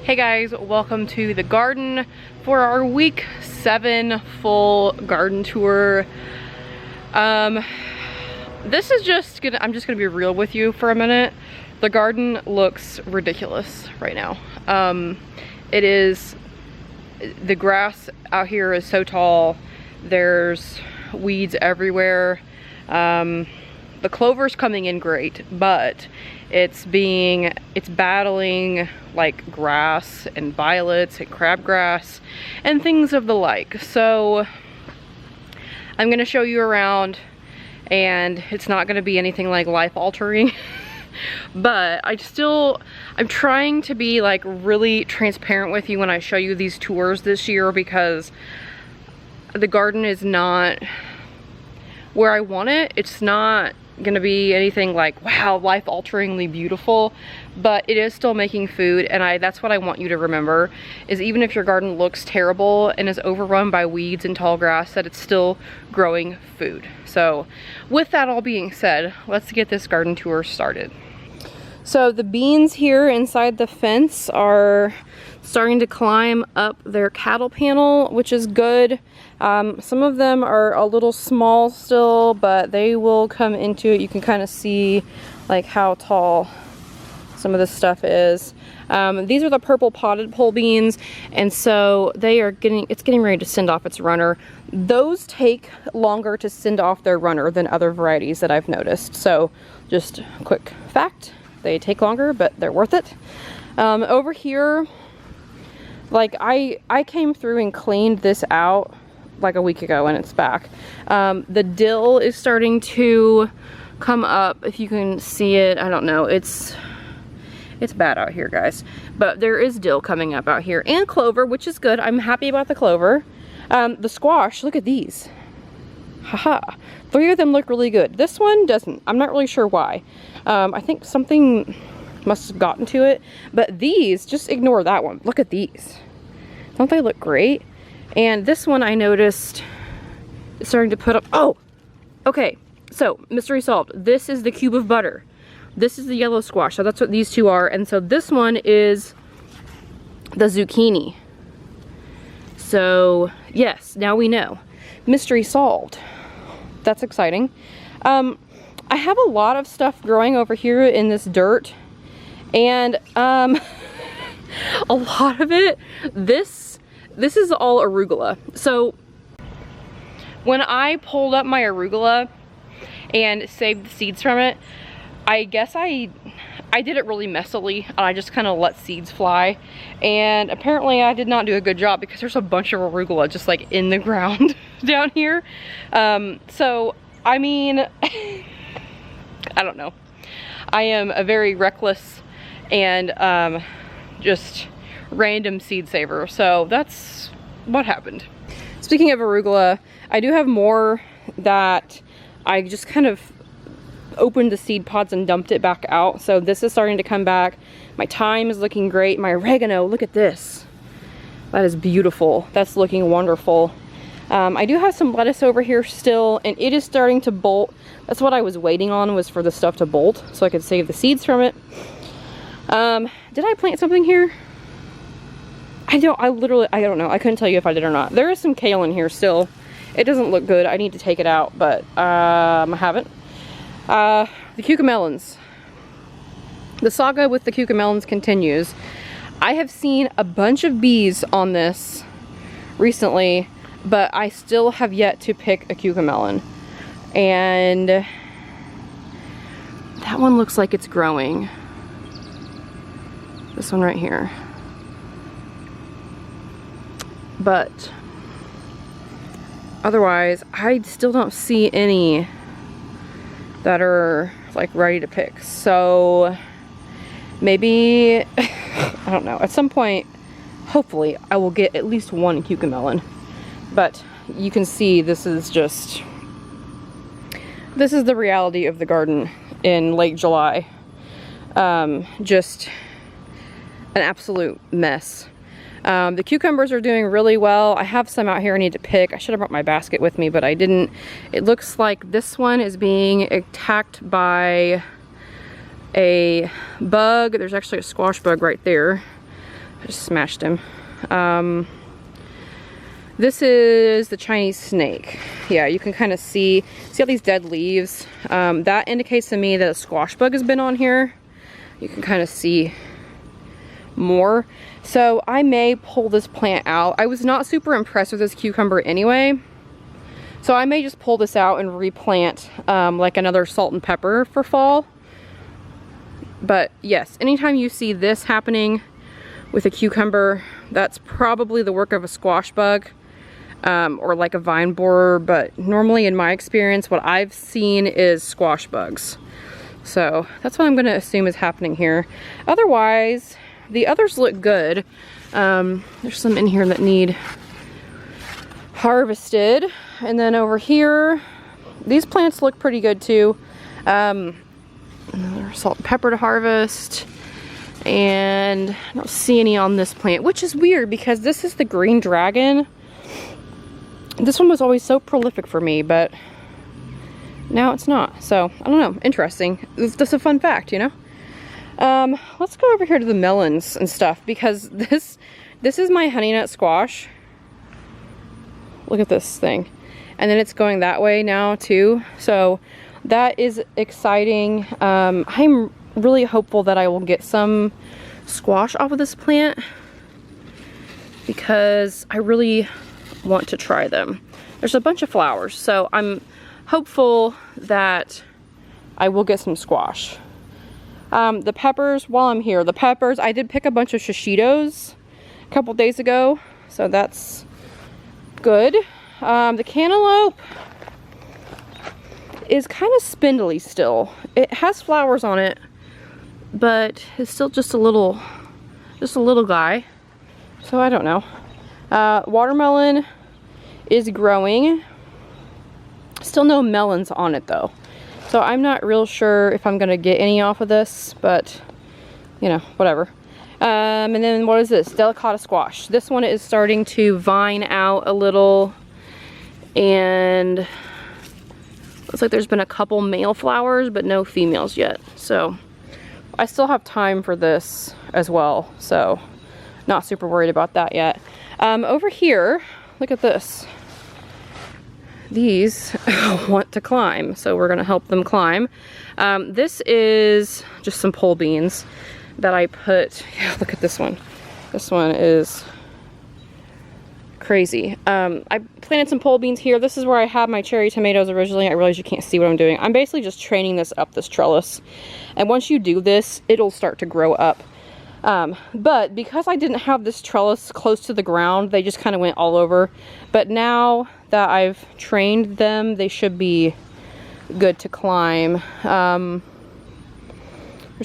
Hey guys, welcome to the garden for our week 7 full garden tour. This is just gonna, I'm just gonna be real with you for a minute. The garden looks ridiculous right now. It is, the grass out here is so tall. There's weeds everywhere. The clover's coming in great, but it's battling like grass and violets and crabgrass and things of the like. So I'm gonna show you around, and it's not gonna be anything like life altering. But I'm trying to be like really transparent with you when I show you these tours this year, because the garden is not where I want it. It's not gonna be anything like, wow, life-alteringly beautiful, but it is still making food. And that's what I want you to remember, is even if your garden looks terrible and is overrun by weeds and tall grass, that it's still growing food. So with that all being said, let's get this garden tour started. So the beans here inside the fence are starting to climb up their cattle panel, which is good. Some of them are a little small still, but they will come into it. You can kind of see like how tall some of this stuff is. These are the purple potted pole beans, and so it's getting ready to send off its runner. Those take longer to send off their runner than other varieties that I've noticed. So just a quick fact, they take longer, but they're worth it. Over here, like I came through and cleaned this out like a week ago, and it's back. The dill is starting to come up, if you can see it. I don't know, it's bad out here, guys, but there is dill coming up out here, and clover, which is good. I'm happy about the clover. The squash, look at these. Haha, 3 of them look really good. This one doesn't. I'm not really sure why. I think something must have gotten to it, but these, just ignore that one. Look at these. Don't they look great? And this one I noticed is starting to put up. Oh, okay, so mystery solved. This is the cube of butter. This is the yellow squash, so that's what these two are. And so this one is the zucchini. So yes, now we know. Mystery solved. That's exciting. I have a lot of stuff growing over here in this dirt, and a lot of it, this is all arugula. So when I pulled up my arugula and saved the seeds from it, I guess I did it really messily, and I just kind of let seeds fly, and apparently I did not do a good job, because there's a bunch of arugula just like in the ground down here. So I mean, I don't know. I am a very reckless and just random seed saver, so that's what happened. Speaking of arugula, I do have more that I just kind of opened the seed pods and dumped it back out. So this is starting to come back. My thyme is looking great. My oregano, look at this. That is beautiful. That's looking wonderful. I do have some lettuce over here still, and it is starting to bolt. That's what I was waiting on, was for the stuff to bolt so I could save the seeds from it. Did I plant something here? I don't know. I couldn't tell you if I did or not. There is some kale in here still. It doesn't look good. I need to take it out, but I haven't. The cucamelons. The saga with the cucamelons continues. I have seen a bunch of bees on this recently, but I still have yet to pick a cucamelon. And that one looks like it's growing. This one right here. But otherwise, I still don't see any that are like ready to pick. So maybe, I don't know, at some point, hopefully I will get at least one cucamelon. But you can see this is the reality of the garden in late July. Just an absolute mess. The cucumbers are doing really well. I have some out here I need to pick. I should have brought my basket with me, but I didn't. It looks like this one is being attacked by a bug. There's actually a squash bug right there. I just smashed him. This is the Chinese snake. Yeah, you can kind of see all these dead leaves. That indicates to me that a squash bug has been on here. You can kind of see more. So I may pull this plant out. I was not super impressed with this cucumber anyway. So I may just pull this out and replant like another salt and pepper for fall. But yes, anytime you see this happening with a cucumber, that's probably the work of a squash bug. Or like a vine borer, but normally in my experience what I've seen is squash bugs. So that's what I'm going to assume is happening here. Otherwise, the others look good. There's some in here that need harvested. And then over here, these plants look pretty good too. Another salt and pepper to harvest. And I don't see any on this plant, which is weird because this is the green dragon. This one was always so prolific for me, but now it's not. So, I don't know. Interesting. It's just a fun fact, you know? Let's go over here to the melons and stuff, because this is my honey nut squash. Look at this thing. And then it's going that way now, too. So, that is exciting. I'm really hopeful that I will get some squash off of this plant, because I really want to try them. There's a bunch of flowers, so I'm hopeful that I will get some squash. The peppers, while I'm here, the peppers, I did pick a bunch of shishitos a couple days ago, so that's good. The cantaloupe is kind of spindly still. It has flowers on it, but it's still just a little guy, so I don't know. Watermelon is growing. Still no melons on it though. So I'm not real sure if I'm gonna get any off of this, but you know, whatever. And then what is this? Delicata squash. This one is starting to vine out a little, and looks like there's been a couple male flowers, but no females yet. So I still have time for this as well. So not super worried about that yet. Over here, look at this. These want to climb, so we're gonna help them climb. This is just some pole beans that I put, yeah, look at this one. This one is crazy. I planted some pole beans here. This is where I had my cherry tomatoes originally. I realize you can't see what I'm doing. I'm basically just training this up, this trellis. And once you do this, it'll start to grow up. But because I didn't have this trellis close to the ground, they just kind of went all over. But now that I've trained them, they should be good to climb. They're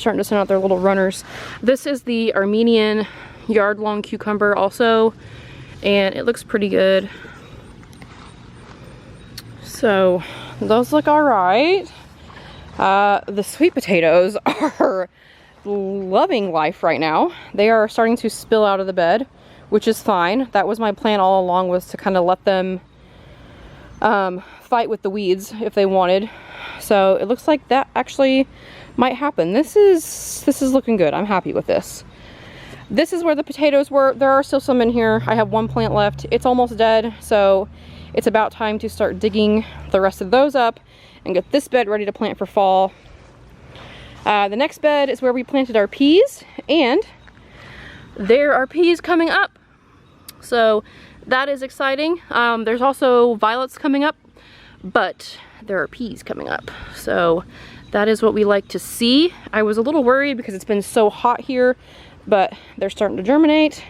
starting to send out their little runners. This is the Armenian yard-long cucumber also, and it looks pretty good. So those look all right. The sweet potatoes are loving life right now. They are starting to spill out of the bed, which is fine. That was my plan all along, was to kind of let them fight with the weeds if they wanted. So it looks like that actually might happen. This is looking good. I'm happy with this. This is where the potatoes were. There are still some in here. I have one plant left. It's almost dead, so it's about time to start digging the rest of those up and get this bed ready to plant for fall. The next bed is where we planted our peas, and there are peas coming up. So that is exciting. There's also violets coming up, but there are peas coming up. So that is what we like to see. I was a little worried because it's been so hot here, but they're starting to germinate.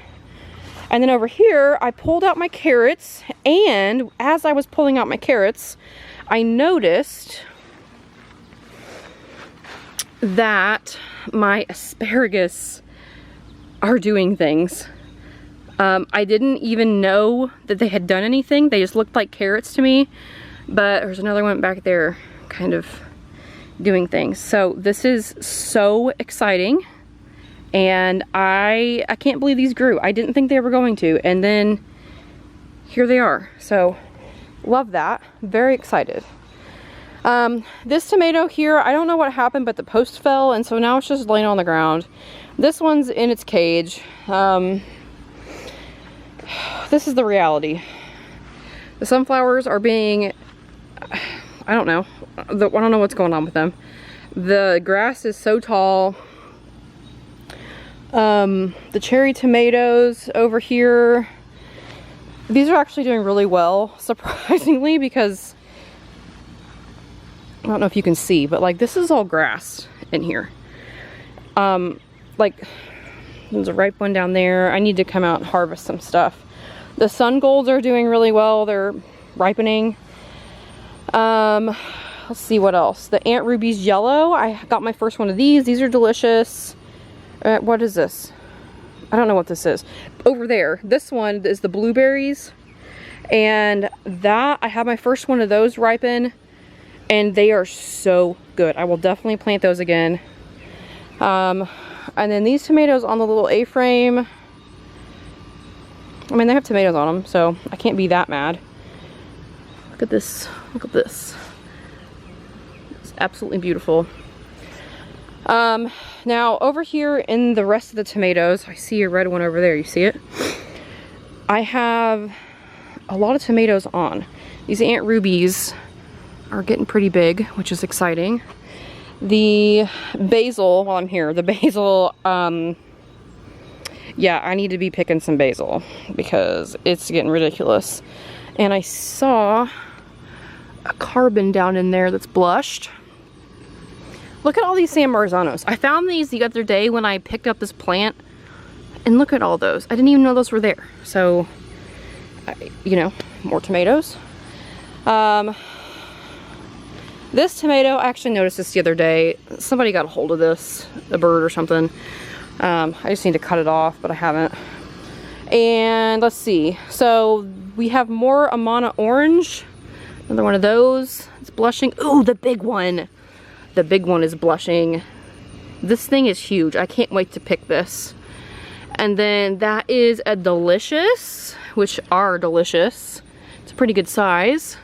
And then over here, I pulled out my carrots, and as I was pulling out my carrots, I noticed that my asparagus are doing things. I didn't even know that they had done anything. They just looked like carrots to me, but there's another one back there kind of doing things. So this is so exciting, and I can't believe these grew. I didn't think they were going to, and then here they are. So love that. Very excited. This tomato here, I don't know what happened, but the post fell, and so now it's just laying on the ground. This one's in its cage. This is the reality. The sunflowers are being, I don't know. I don't know what's going on with them. The grass is so tall. The cherry tomatoes over here, these are actually doing really well, surprisingly, because I don't know if you can see, but like this is all grass in here. Like there's a ripe one down there. I need to come out and harvest some stuff. The sun golds are doing really well. They're ripening. Let's see what else. The Aunt Ruby's yellow. I got my first one of these. These are delicious. What is this? I don't know what this is. Over there, this one is the blueberries. And that, I have my first one of those ripen. And they are so good. I will definitely plant those again. And then these tomatoes on the little A-frame. I mean, they have tomatoes on them, so I can't be that mad. Look at this. Look at this. It's absolutely beautiful. Now over here in the rest of the tomatoes, I see a red one over there. You see it? I have a lot of tomatoes on. These Aunt Rubies are getting pretty big, which is exciting. The basil, while I'm here, the basil, yeah, I need to be picking some basil because it's getting ridiculous. And I saw a carbon down in there that's blushed. Look at all these San Marzanos. I found these the other day when I picked up this plant, and look at all those. I didn't even know those were there. So, you know, more tomatoes. This tomato, I actually noticed this the other day. Somebody got a hold of this, a bird or something. I just need to cut it off, but I haven't. And let's see. So we have more Amana orange. Another one of those. It's blushing. Ooh, the big one. The big one is blushing. This thing is huge. I can't wait to pick this. And then that is a delicious, which are delicious. It's a pretty good size.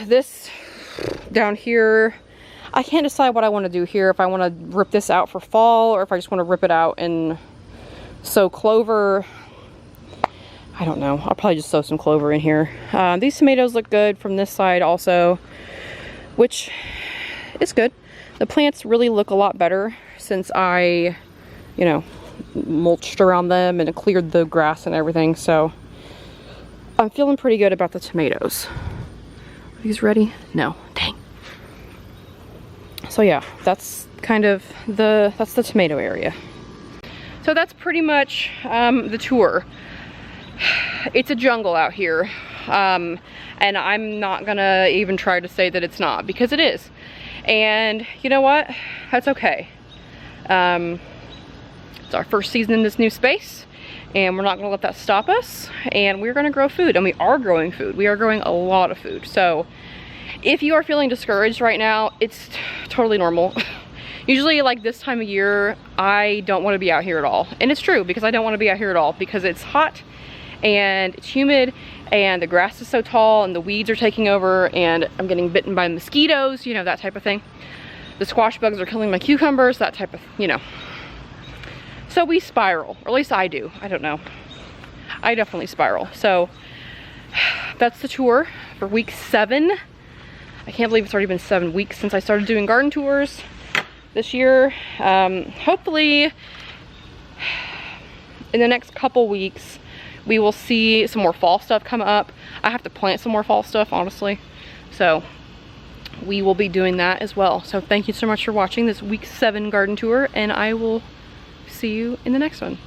This down here, I can't decide what I want to do here. If I want to rip this out for fall or if I just want to rip it out and sow clover. I don't know. I'll probably just sow some clover in here. These tomatoes look good from this side also, which is good. The plants really look a lot better since I, you know, mulched around them and cleared the grass and everything. So I'm feeling pretty good about the tomatoes. Are these ready? No. Dang. So yeah, that's kind of that's the tomato area. So that's pretty much the tour. It's a jungle out here. And I'm not gonna even try to say that it's not, because it is. And you know what? That's okay. It's our first season in this new space, and we're not gonna let that stop us. And we're gonna grow food, and we are growing food. We are growing a lot of food. So if you are feeling discouraged right now, it's totally normal. Usually like this time of year, I don't want to be out here at all. And it's true, because I don't want to be out here at all because it's hot and it's humid and the grass is so tall and the weeds are taking over and I'm getting bitten by mosquitoes, you know, that type of thing. The squash bugs are killing my cucumbers, that type of, you know. So we spiral, or at least I do. I don't know. I definitely spiral. So that's the tour for week 7. I can't believe it's already been 7 weeks since I started doing garden tours this year. Hopefully in the next couple weeks we will see some more fall stuff come up. I have to plant some more fall stuff, honestly. So we will be doing that as well. So thank you so much for watching this week 7 garden tour, and I will see you in the next one.